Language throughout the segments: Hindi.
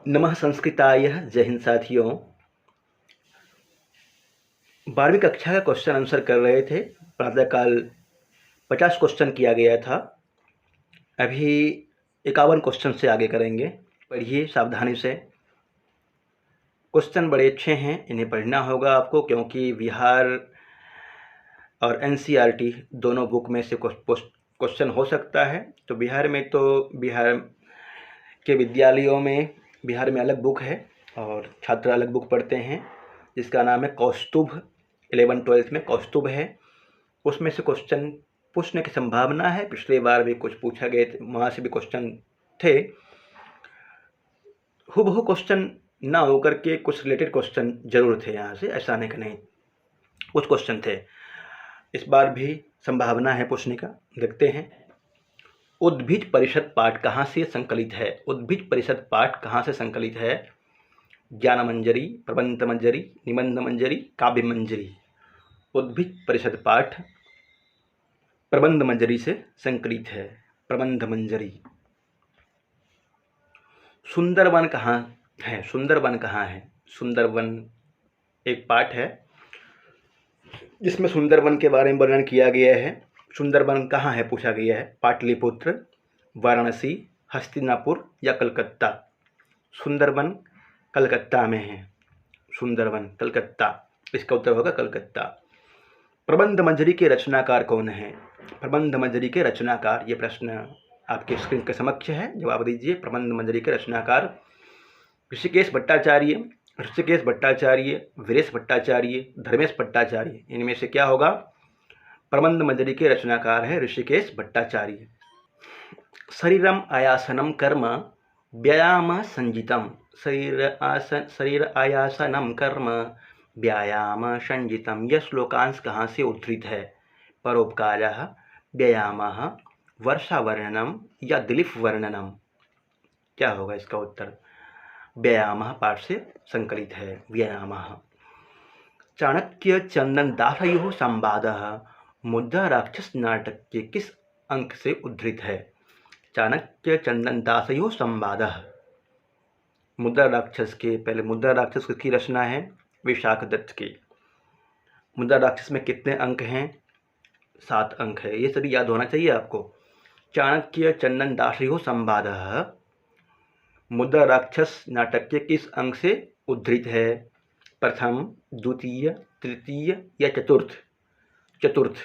नमः संस्कृताय। जय हिंद साथियों। 12वीं कक्षा का क्वेश्चन आंसर कर रहे थे। प्रातःकाल 50 क्वेश्चन किया गया था। अभी 51 क्वेश्चन से आगे करेंगे। पढ़िए सावधानी से। क्वेश्चन बड़े अच्छे हैं, इन्हें पढ़ना होगा आपको, क्योंकि बिहार और एनसीईआरटी दोनों बुक में से क्वेश्चन हो सकता है। तो बिहार के विद्यालयों में बिहार में अलग बुक है और छात्र अलग बुक पढ़ते हैं, जिसका नाम है कौस्तुभ। 11-12 में कौस्तुभ है। उसमें से क्वेश्चन पूछने की संभावना है। पिछले बार भी कुछ पूछा गए थे, वहाँ से भी क्वेश्चन थे। हूबहू क्वेश्चन ना होकर के कुछ रिलेटेड क्वेश्चन जरूर थे यहाँ से, ऐसा नहीं कि नहीं, कुछ क्वेश्चन थे। इस बार भी संभावना है पूछने का। देखते हैं। उद्भिज परिषद पाठ कहाँ से संकलित है? उद्भिज परिषद पाठ कहाँ से संकलित है? ज्ञान मंजरी, प्रबंध मंजरी, निबंध मंजरी, काव्य मंजरी। उद्भिज परिषद पाठ प्रबंध मंजरी से संकलित है। प्रबंध मंजरी। सुंदरवन कहाँ है? सुंदरवन कहाँ है? सुंदरवन एक पाठ है जिसमें सुंदरवन के बारे में वर्णन किया गया है। सुंदरवन कहाँ है पूछा गया है। पाटलिपुत्र, वाराणसी, हस्तिनापुर या कलकत्ता? सुंदरवन कलकत्ता में है। सुंदरवन कलकत्ता, इसका उत्तर होगा कलकत्ता। प्रबंध मंजरी के रचनाकार कौन है? प्रबंध मंजरी के रचनाकार, ये प्रश्न आपके स्क्रीन के समक्ष है, जवाब दीजिए। प्रबंध मंजरी के रचनाकार ऋषिकेश भट्टाचार्य, ऋषिकेश भट्टाचार्य, वीरेश भट्टाचार्य, धर्मेश भट्टाचार्य। इनमें से क्या होगा? प्रबंध मंजरी के रचनाकार है ऋषिकेश भट्टाचार्य। शरीरम आयासनम कर्म व्यायाम संजितम। शरीर आयासनम कर्म व्यायाम संजितम। यह श्लोकांश कहाँ से उद्धृत है? परोपकारः, व्यायामः, वर्षा वर्णनम या दिलीप वर्णनम? क्या होगा इसका उत्तर? व्यायामः पाठ से संकलित है। व्यायामः। चाणक्य चंदन दासयोः संवादः मुद्रा राक्षस नाटक के किस अंक से उद्धृत है? चाणक्य चंदन दासयोः संवादः। मुद्रा राक्षस के, पहले मुद्रा राक्षस की रचना है विशाख दत्त की। मुद्रा राक्षस में कितने अंक हैं? 7 अंक है। ये सभी याद होना चाहिए आपको। चाणक्य चंदन दासयोः संवादः मुद्रा राक्षस नाटक के किस अंक से उद्धृत है? प्रथम, द्वितीय, तृतीय या चतुर्थ? चतुर्थ,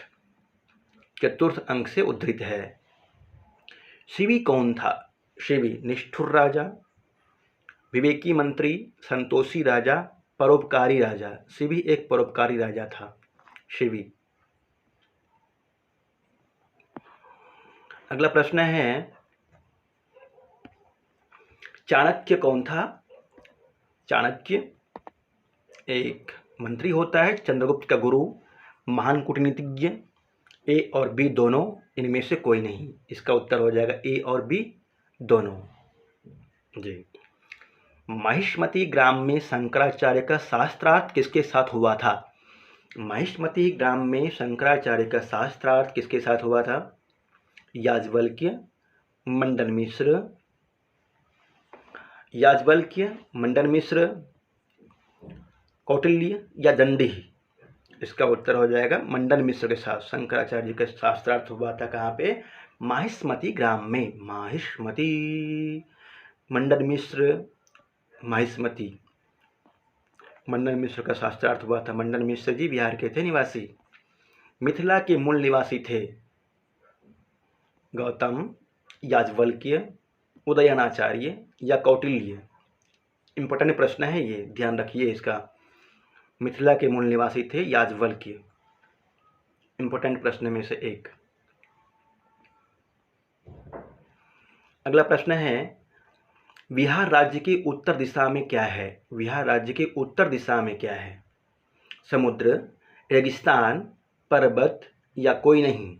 चतुर्थ अंक से उद्धृत है। शिवी कौन था? शिवी निष्ठुर राजा, विवेकी मंत्री, संतोषी राजा, परोपकारी राजा। शिवी एक परोपकारी राजा था। शिवी। अगला प्रश्न है, चाणक्य कौन था? चाणक्य एक मंत्री होता है, चंद्रगुप्त का गुरु, महान कूटनीतिज्ञ। ए और बी दोनों, इनमें से कोई नहीं। इसका उत्तर हो जाएगा ए और बी दोनों। जी। महिष्मती ग्राम में शंकराचार्य का शास्त्रार्थ किसके साथ हुआ था? महिष्मती ग्राम में शंकराचार्य का शास्त्रार्थ किसके साथ हुआ था? याज्ञवल्क्य, मंडन मिश्र, याज्ञवल्क्य, मंडन मिश्र, कौटिल्य या दंडी? इसका उत्तर हो जाएगा मंडन मिश्र के साथ शंकराचार्य का शास्त्रार्थ हुआ था। कहाँ पे? महिष्मती ग्राम में। महिष्मती, मंडन मिश्र, महिष्मती, मंडन मिश्र का शास्त्रार्थ हुआ था। मंडन मिश्र जी बिहार के थे निवासी। मिथिला के मूल निवासी थे गौतम, याज्ञवल्क्य, उदयनाचार्य या कौटिल्य? इंपॉर्टेंट प्रश्न है ये, ध्यान रखिए इसका। मिथिला के मूल निवासी थे याज्ञवल्क्य। इंपॉर्टेंट प्रश्न में से एक। अगला प्रश्न है, बिहार राज्य की उत्तर दिशा में क्या है? बिहार राज्य की उत्तर दिशा में क्या है? समुद्र, रेगिस्तान, पर्वत या कोई नहीं?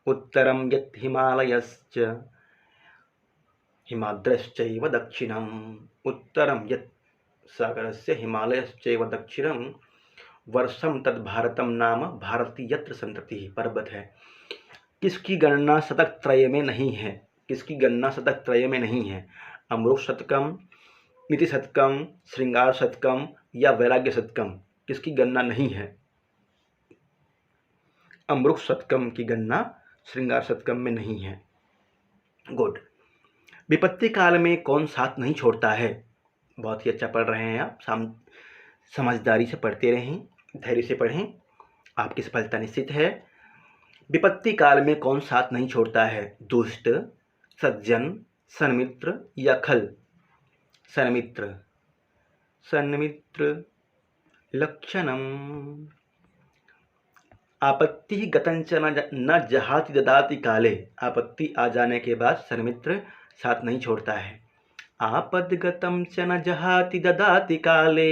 उत्तरम यत् हिमालयश्च हिमाद्रश्चैव दक्षिणम। उत्तरम यत् सागरस्य हिमालयश्चैव दक्षिणम वर्षम तद भारतम नाम भारती यत्र संतति। पर्वत है। किसकी गणना शतक त्रय में नहीं है? किसकी गणना शतक त्रय में नहीं है? अमरुत शतकम, नीति शतकम, श्रृंगार शतकम या वैराग्य शतकम किसकी गणना नहीं है? अमृत शतकम की गणना श्रृंगार शतकम में नहीं है। गुड। विपत्ति काल में कौन साथ नहीं छोड़ता है? बहुत ही अच्छा पढ़ रहे हैं आप, समझदारी से पढ़ते रहें, धैर्य से पढ़ें, आपकी सफलता निश्चित है। विपत्ति काल में कौन साथ नहीं छोड़ता है? दुष्ट, सज्जन, सन्मित्र या खल? सन्मित्र। सन्मित्र लक्षणम। आपत्ति गतंच न जहाति ददाति काले। आपत्ति आ जाने के बाद सन्मित्र साथ नहीं छोड़ता है। आपद्गतम च न जहाति ददाति काले।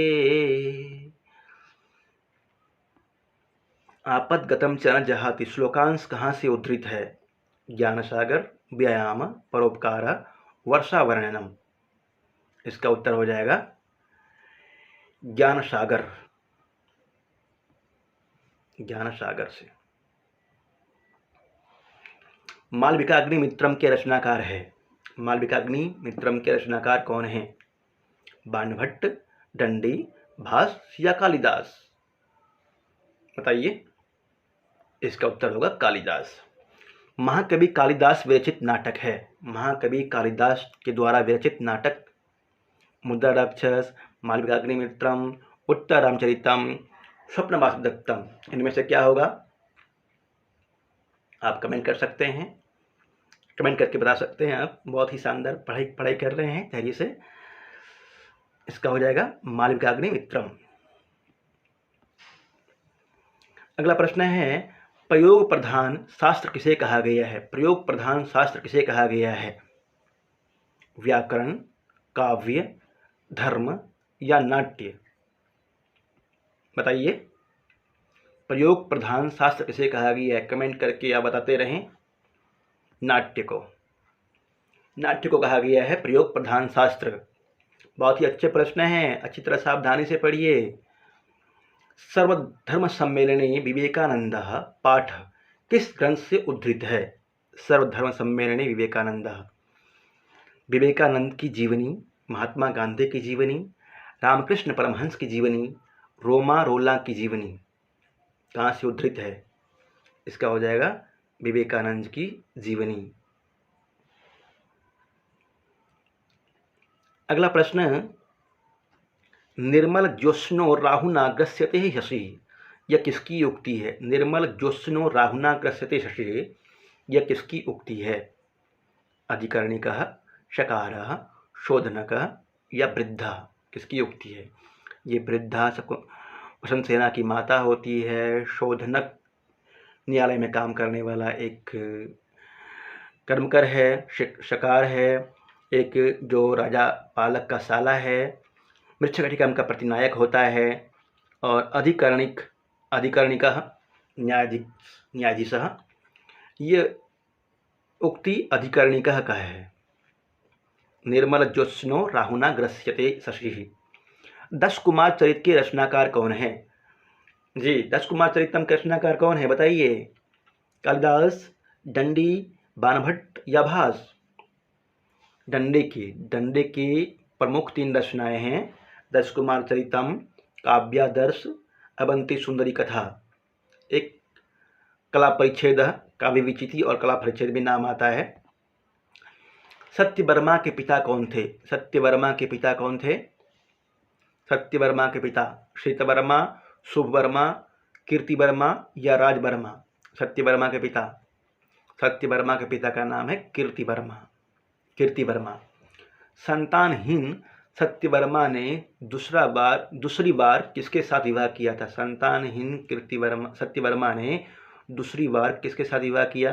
आपद्गतम च न जहाति श्लोकांश कहाँ से उद्धृत है? ज्ञान सागर, व्यायाम, परोपकार, वर्षा वर्णनम। इसका उत्तर हो जाएगा ज्ञान सागर। ज्ञान सागर से। मालविकाग्निमित्रम के रचनाकार है। मालविकाग्निमित्रम के रचनाकार कौन है? बाणभट्ट, दंडी, भास या कालिदास? बताइए। इसका उत्तर होगा कालिदास। महाकवि कालिदास विरचित नाटक है। महाकवि कालिदास के द्वारा विरचित नाटक मुद्रा राक्षस, मालविकाग्निमित्रम, उत्तर रामचरितम, स्वप्नवासुदत्तम, इनमें से क्या होगा? आप कमेंट कर सकते हैं, कमेंट करके बता सकते हैं। आप बहुत ही शानदार पढ़ाई कर रहे हैं धैर्य से। इसका हो जाएगा मालविकाग्निमित्रम। अगला प्रश्न है, प्रयोग प्रधान शास्त्र किसे कहा गया है? प्रयोग प्रधान शास्त्र किसे कहा गया है? व्याकरण, काव्य, धर्म या नाट्य? बताइए। प्रयोग प्रधान शास्त्र किसे कहा गया है? कमेंट करके आप बताते रहें। नाट्य को। नाट्य को कहा गया है प्रयोग प्रधान शास्त्र। बहुत ही अच्छे प्रश्न हैं, अच्छी तरह सावधानी से पढ़िए। सर्वधर्म सम्मेलने विवेकानंद पाठ किस ग्रंथ से उद्धृत है? सर्वधर्म सम्मेलने विवेकानंद। विवेकानंद की जीवनी, महात्मा गांधी की जीवनी, रामकृष्ण परमहंस की जीवनी, रोमा रोला की जीवनी कहाँ से उद्धृत है? इसका हो जाएगा विवेकानंद की जीवनी। अगला प्रश्न, निर्मल ज्योत्स्नो राहुना ग्रस्यते शशि, यह किसकी उक्ति है? निर्मल ज्योत्स्नो राहुना ग्रस्यते शशि, यह किसकी उक्ति है? अधिकरणिकः, शकारः, शोधनकः या वृद्धा? किसकी उक्ति है? ये वृद्धा वसंत सेना की माता होती है। शोधनक न्यायालय में काम करने वाला एक कर्मकर है। शकार है एक जो राजा पालक का साला है। मृच्छकटिकम का प्रतिनायक होता है। और अधिकरणिकः न्यायाधीशः, ये उक्ति अधिकरणिकः का है। निर्मल ज्योत्स्नो राहुना ग्रस्यते शशि। 10 कुमार चरित के रचनाकार कौन है? जी, 10 कुमार चरितम के रचनाकार कौन है? बताइए। कालिदास, दंडी, बाणभट्ट या भास? दंडे की प्रमुख 3 रचनाएं हैं, 10 कुमार चरितम, काव्यादर्श, अवंती सुंदरी कथा। एक कला परिच्छेद, काव्य विचिति और कला परिच्छेद भी नाम आता है। सत्यवर्मा के पिता कौन थे? सत्यवर्मा के पिता कौन थे? सत्यवर्मा के पिता श्वेतवर्मा, शुभवर्मा, कीर्तिवर्मा या राजवर्मा? सत्यवर्मा के पिता का नाम है कीर्तिवर्मा। संतानहीन सत्यवर्मा ने दूसरी बार किसके साथ विवाह किया था? संतानहीन सत्यवर्मा ने दूसरी बार किसके साथ विवाह किया?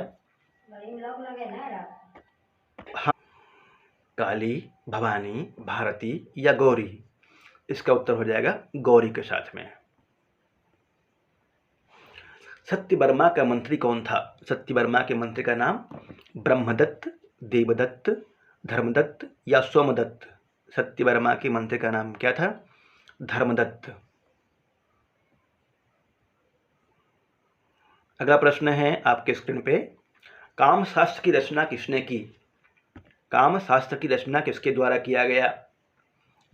हाँ, काली, भवानी, भारती या गौरी? इसका उत्तर हो जाएगा गौरी के साथ में। सत्यवर्मा का मंत्री कौन था? सत्यवर्मा के मंत्री का नाम ब्रह्मदत्त, देवदत्त, धर्मदत्त या सोमदत्त? सत्यवर्मा के मंत्री का नाम क्या था? धर्मदत्त। अगला प्रश्न है आपके स्क्रीन पे, कामशास्त्र की रचना किसने की? कामशास्त्र की रचना किसके द्वारा किया गया?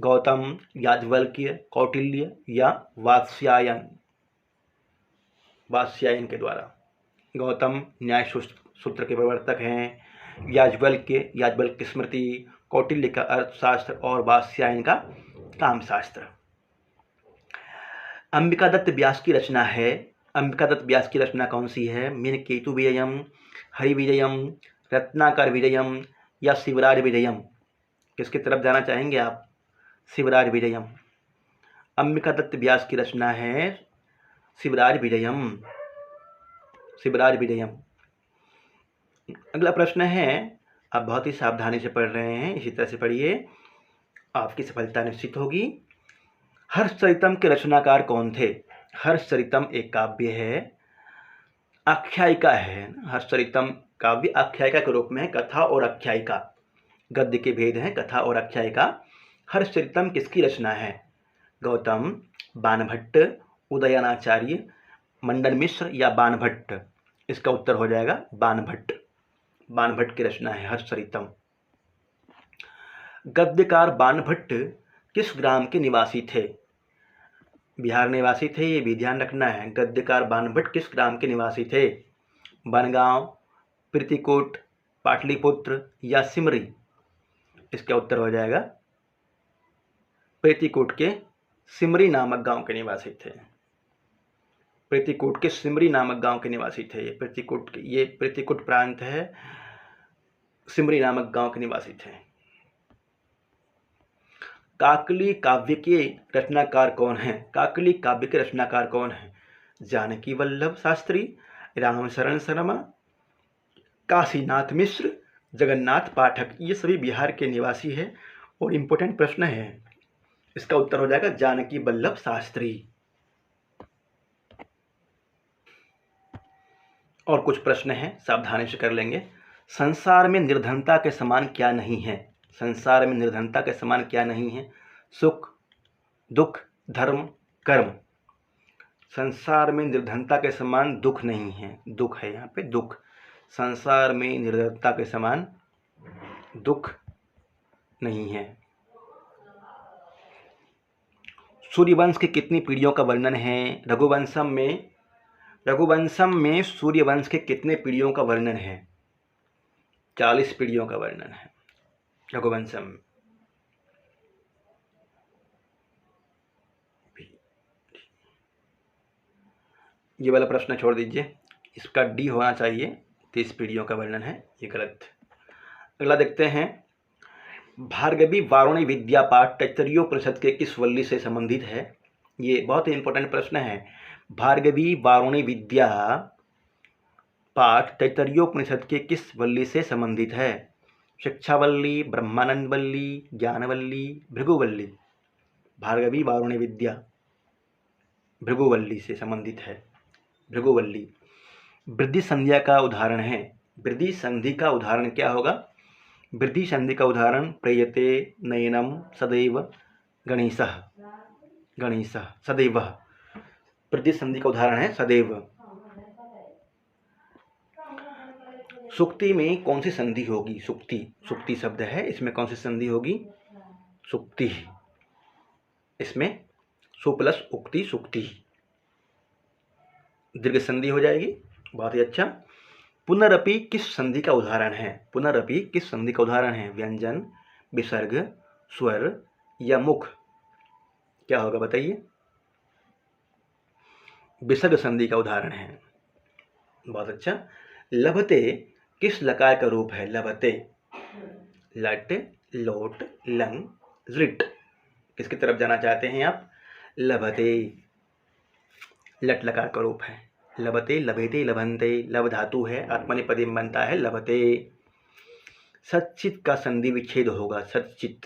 गौतम, याज्ञवल्क्य, कौटिल्य या वात्स्यायन। वात्स्यायन के द्वारा। गौतम न्याय सूत्र के प्रवर्तक हैं, याज्ञवल्क्य स्मृति, कौटिल्य का अर्थशास्त्र और वात्स्यायन का कामशास्त्र। अंबिका दत्त व्यास की रचना है। अंबिका दत्त व्यास की रचना कौन सी है? मीनकेतु विजयम, हरि विजयम, रत्नाकर विजयम या शिवराज विजयम। किसकी तरफ जाना चाहेंगे आप? शिवराज विजयम। अंबिका दत्त व्यास की रचना है शिवराज विजयम। शिवराज विजयम। अगला प्रश्न है, आप बहुत ही सावधानी से पढ़ रहे हैं, इसी तरह से पढ़िए, आपकी सफलता निश्चित होगी। हर्षचरितम के रचनाकार कौन थे? हर्षचरितम एक काव्य है, आख्यायिका है। हर्षचरितम काव्य आख्यायिका के रूप में है। कथा और आख्यायिका, गद्य के भेद हैं, कथा और आख्यायिका। हर्षचरितम किसकी रचना है? गौतम, बाणभट्ट, उदयनाचार्य, मंडन मिश्र या बाणभट्ट। इसका उत्तर हो जाएगा बाणभट्ट। बाणभट्ट की रचना है हर्षचरितम। गद्यकार बाणभट्ट किस ग्राम के निवासी थे? बिहार निवासी थे, ये भी ध्यान रखना है। गद्यकार बाणभट्ट किस ग्राम के निवासी थे? बनगांव, प्रीतिकोट, पाटलिपुत्र या सिमरी। इसका उत्तर हो जाएगा प्रीतिकोट के सिमरी नामक गांव के निवासी थे। प्रीतिकोट के सिमरी नामक गांव के निवासी थे। ये प्रीतिकोट प्रांत है, सिमरी नामक गांव के निवासी थे। काकली काव्य के रचनाकार कौन हैं? काकली काव्य के रचनाकार कौन हैं? जानकी वल्लभ शास्त्री, रामशरण शर्मा, काशीनाथ मिश्र, जगन्नाथ पाठक। ये सभी बिहार के निवासी हैं और इम्पोर्टेंट प्रश्न है। इसका उत्तर हो जाएगा जानकी वल्लभ शास्त्री। और कुछ प्रश्न हैं, सावधानी से कर लेंगे। संसार में निर्धनता के समान क्या नहीं है? संसार में निर्धनता के समान क्या नहीं है? सुख, दुख, धर्म, कर्म। संसार में निर्धनता के समान दुख नहीं है। दुख है यहाँ पे, दुख। संसार में निर्धनता के समान दुख नहीं है। सूर्यवंश की कितनी पीढ़ियों का वर्णन है? रघुवंशम में सूर्यवंश के कितने पीढ़ियों का वर्णन है? 40 पीढ़ियों का वर्णन है रघुवंशम। ये वाला प्रश्न छोड़ दीजिए, इसका डी होना चाहिए। 30 पीढ़ियों का वर्णन है, ये गलत। अगला देखते हैं। भार्गवी वारुणी विद्या पाठ तैत्तरीयोपनिषद के किस वल्ली से संबंधित है? ये बहुत ही इंपॉर्टेंट प्रश्न है। भार्गवी वारुणी विद्या पाठ तैत्तरीयोपनिषद के किस वल्ली से संबंधित है? शिक्षावल्ली, ब्रह्मानंद वल्ली, ज्ञानवल्ली, भृगुवल्ली। भार्गवी वारुणी विद्या भृगुवल्ली से संबंधित है। भृगुवल्ली। वृद्धि संध्या का उदाहरण है। वृद्धि संधि का उदाहरण क्या होगा? वृद्धि संधि का उदाहरण प्रेयते, नयनम, सदैव, गणेशः। गणेशः, सदैव। वृद्धि संधि का उदाहरण है सदैव। सुक्ति में कौन सी संधि होगी? सुक्ति शब्द है, इसमें कौन सी संधि होगी? सुक्ति। इसमें सु प्लस उक्ति, सुक्ति। दीर्घ संधि हो जाएगी। बहुत ही अच्छा। पुनरपि किस संधि का उदाहरण है? पुनरपि किस संधि का उदाहरण है? व्यंजन, विसर्ग, स्वर या मुख। क्या होगा बताइए? विसर्ग संधि का उदाहरण है। बहुत अच्छा। लभते किस लकार का रूप है? लभते। लट, लोट, लंग, लृट। किसकी तरफ जाना चाहते हैं आप? लभते। लट लकार का रूप है। लभते, लभेते, लभन्ते। लब धातु है, आत्मनेपदी में बनता है लभते। सच्चित का संधि विच्छेद होगा। सच्चित।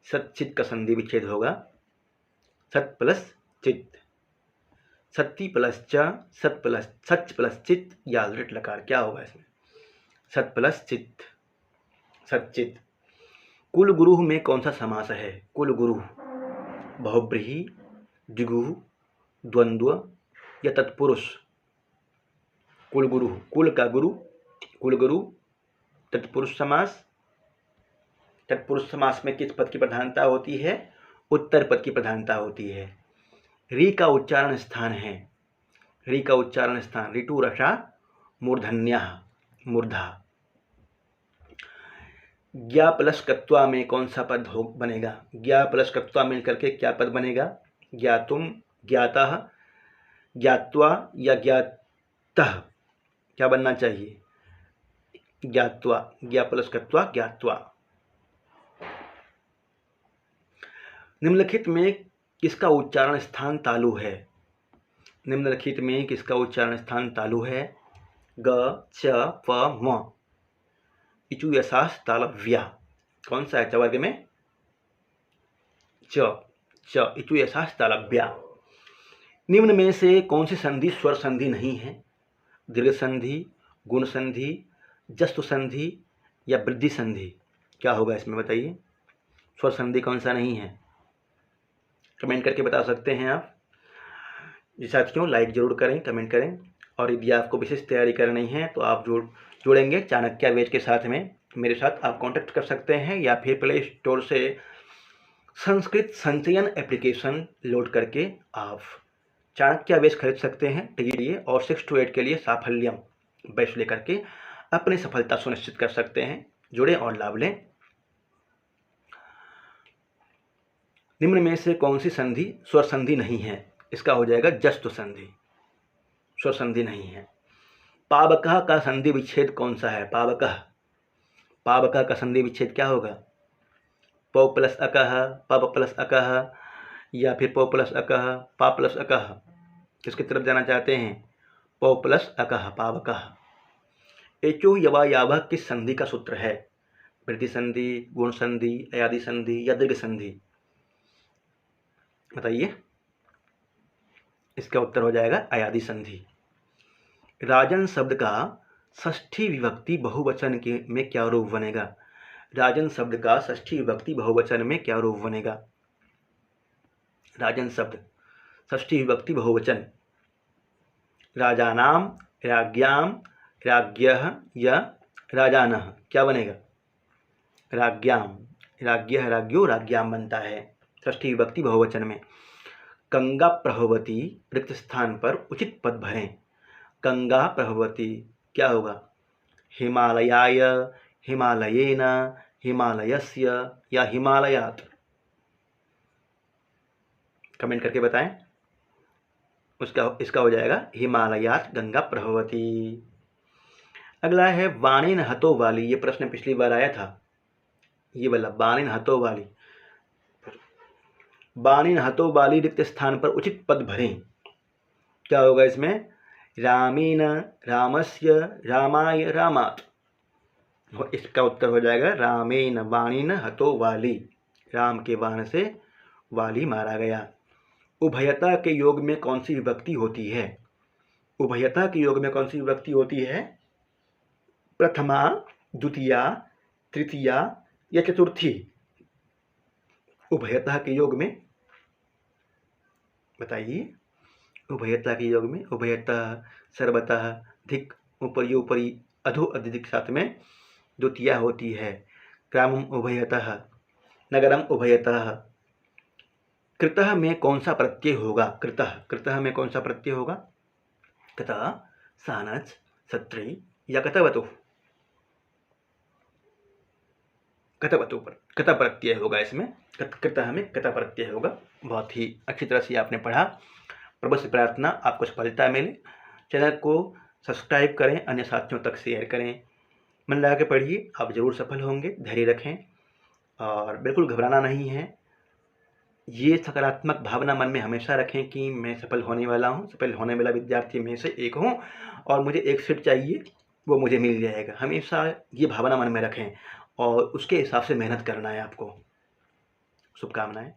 सच्चित का संधि विच्छेद होगा सत प्लस चित। सत्ती प्लस च, सत प्लस सच प्लस चित या लृट लकार। क्या होगा इसमें? सत प्लस चित, सच्चित। कुल गुरु में कौन सा समास है? कुल गुरु बहुब्रीहि, द्विगु, द्वंद्व या तत्पुरुष। कुल गुरु, कुल का गुरु, कुल गुरु। तत्पुरुष समास। तत्पुरुष समास में किस पद की प्रधानता होती है? उत्तर पद की प्रधानता होती है। री का उच्चारण स्थान है, री का उच्चारण स्थान, ऋतु रसा मूर्धन्यः, मूर्धा। ज्ञा प्लस कत्वा में कौन सा पद हो बनेगा? ज्ञा प्लस कत्वा मिल करके क्या पद बनेगा? ज्ञातुम, ज्ञातः, ज्ञात्वा या ज्ञातः, क्या बनना चाहिए? ज्ञात्वा, ज्ञा प्लस कत्वा ज्ञात्वा। निम्नलिखित में किसका उच्चारण स्थान तालु है? निम्नलिखित में किसका उच्चारण स्थान तालु है? ग, च, प, म। इचु यशास तालव्या। कौन सा है च वर्ग में? च, च, इचु यशास तालव्या। निम्न में से कौन सी संधि स्वर संधि नहीं है? दीर्घ संधि, गुण संधि, जस्तु संधि या वृद्धि संधि? क्या होगा इसमें बताइए? स्वर संधि कौन सा नहीं है? कमेंट करके बता सकते हैं आप। जी साथियों, लाइक जरूर करें, कमेंट करें। और यदि आपको विशेष तैयारी करनी है तो आप जुड़ेंगे चाणक्य बैच के साथ में, मेरे साथ आप कांटेक्ट कर सकते हैं, या फिर प्ले स्टोर से संस्कृत संचयन एप्लीकेशन लोड करके आप चाणक्य बैच खरीद सकते हैं टीडीए, और 6 to 8 के लिए साफल्यम बैच लेकर के अपनी सफलता सुनिश्चित कर सकते हैं। जुड़े और लाभ लें। निम्न में से कौन सी संधि स्वर संधि नहीं है? इसका हो जाएगा जस्तु संधि, स्वर संधि नहीं है। पावकः का संधि विच्छेद कौन सा है? पावकः, पावकः का संधि विच्छेद क्या होगा? पौ प्लस अकः, पव प्लस अकः, या फिर पौ प्लस अकः, पा प्लस अकः? किसकी तरफ जाना चाहते हैं? पौ प्लस अकः, पावकः। एचो यवा यावः किस संधि का सूत्र है? वृद्धि संधि, गुण संधि, अयादि संधि या दीर्घ संधि? बताइए। इसका उत्तर हो जाएगा अयादि संधि। राजन शब्द का षष्ठी विभक्ति बहुवचन में क्या रूप बनेगा? राजन शब्द का षष्ठी विभक्ति बहुवचन में क्या रूप बनेगा? राजन शब्द षष्ठी विभक्ति बहुवचन, राजानाम, राज्ञाम, राज्ञः या राजानः, क्या बनेगा? राज्ञाम, राज्ञः, राज्ञो, राज्ञाम बनता है षष्ठी विभक्ति बहुवचन में। गंगा प्रभवती रिक्त स्थान पर उचित पद भरें। गंगा प्रभवती क्या होगा? हिमालयाय, हिमालयेन, हिमालयस्य या हिमालयात्? कमेंट करके बताएं। इसका हो जाएगा हिमालयात् गंगा प्रभवती। अगला है वाणिन हतो वाली। ये प्रश्न पिछली बार आया था, ये वाला वाणिन हतो वाली। वाणिन हतो वाली रिक्त स्थान पर उचित पद भरें। क्या होगा इसमें? रामेण, रामस्य, रामाय, रामात्। इसका उत्तर हो जाएगा रामेण वाणिन हतो वाली। राम के बाण से वाली मारा गया। उभयता के योग में कौन सी विभक्ति होती है? उभयता के योग में कौन सी विभक्ति होती है? प्रथमा, द्वितीया, तृतीया या चतुर्थी? उभयता के योग में बताइए। उभयता के योग में उभयतः, सर्वतः, धिक, ऊपरी ऊपरी, अधो अधिक साथ में द्वितीया होती है। ग्रामम उभयतः, नगरम उभयतः। कृतः में कौन सा प्रत्यय होगा? कृतः, कृतः में कौन सा प्रत्यय होगा? कतः, सानच, सत्री या कतवतु? कतवतु पर कत प्रत्यय होगा इसमें। कृतः में कत प्रत्यय होगा। बहुत ही अच्छी तरह से आपने पढ़ा। प्रभु से प्रार्थना आपको सफलता मिले। चैनल को सब्सक्राइब करें, अन्य साथियों तक शेयर करें। मन लगा के पढ़िए, आप जरूर सफल होंगे। धैर्य रखें और बिल्कुल घबराना नहीं है। ये सकारात्मक भावना मन में हमेशा रखें कि मैं सफल होने वाला हूँ, सफल होने वाला विद्यार्थी में से एक हूँ, और मुझे एक सीट चाहिए, वो मुझे मिल जाएगा। हमेशा ये भावना मन में रखें और उसके हिसाब से मेहनत करना है आपको। शुभकामनाएं।